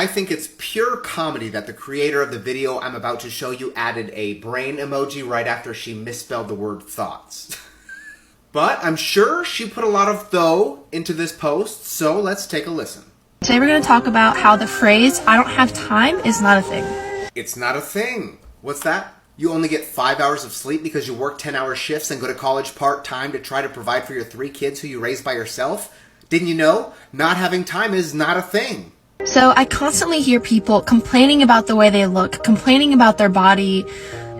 I think it's pure comedy that the creator of the video I'm about to show you added a brain emoji right after she misspelled the word thoughts. But I'm sure she put a lot of though into this post, so let's take a listen. Today we're going to talk about how the phrase, "I don't have time," is not a thing. It's not a thing. What's that? You only get 5 hours of sleep because you work 10-hour shifts and go to college part-time to try to provide for your 3 kids who you raise by yourself? Didn't you know? Not having time is not a thing. So I constantly hear people complaining about the way they look, complaining about their body,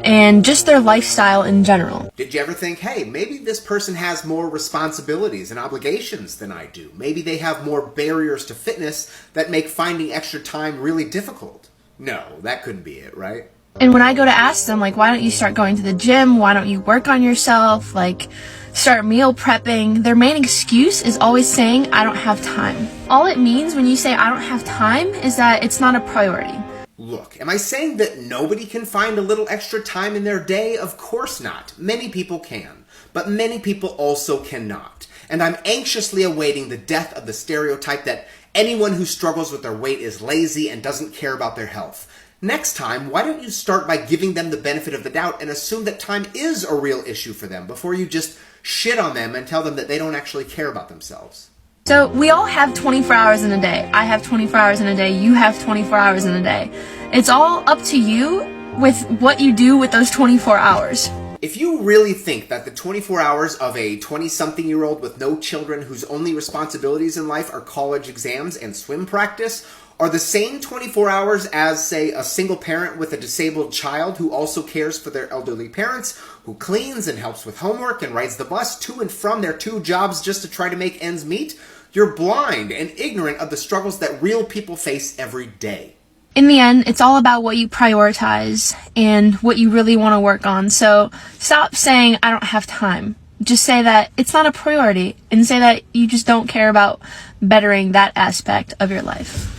and just their lifestyle in general. Did you ever think, hey, maybe this person has more responsibilities and obligations than I do? Maybe they have more barriers to fitness that make finding extra time really difficult? No, that couldn't be it, right? And when I go to ask them, like, why don't you start going to the gym? Why don't you work on yourself? Like, start meal prepping? Their main excuse is always saying, "I don't have time." All it means when you say, "I don't have time," is that it's not a priority. Look, am I saying that nobody can find a little extra time in their day? Of course not. Many people can, but many people also cannot. And I'm anxiously awaiting the death of the stereotype that anyone who struggles with their weight is lazy and doesn't care about their health. Next time, why don't you start by giving them the benefit of the doubt and assume that time is a real issue for them before you just shit on them and tell them that they don't actually care about themselves. So we all have 24 hours in a day. I have 24 hours in a day. You have 24 hours in a day. It's all up to you with what you do with those 24 hours. If you really think that the 24 hours of a 20-something-year-old with no children whose only responsibilities in life are college exams and swim practice are the same 24 hours as, say, a single parent with a disabled child who also cares for their elderly parents, who cleans and helps with homework and rides the bus to and from their 2 jobs just to try to make ends meet, you're blind and ignorant of the struggles that real people face every day. In the end, it's all about what you prioritize and what you really want to work on. So stop saying, "I don't have time." Just say that it's not a priority and say that you just don't care about bettering that aspect of your life.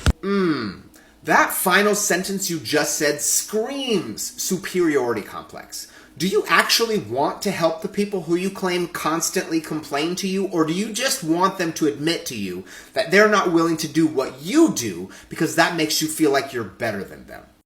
That final sentence you just said screams superiority complex. Do you actually want to help the people who you claim constantly complain to you, or do you just want them to admit to you that they're not willing to do what you do because that makes you feel like you're better than them?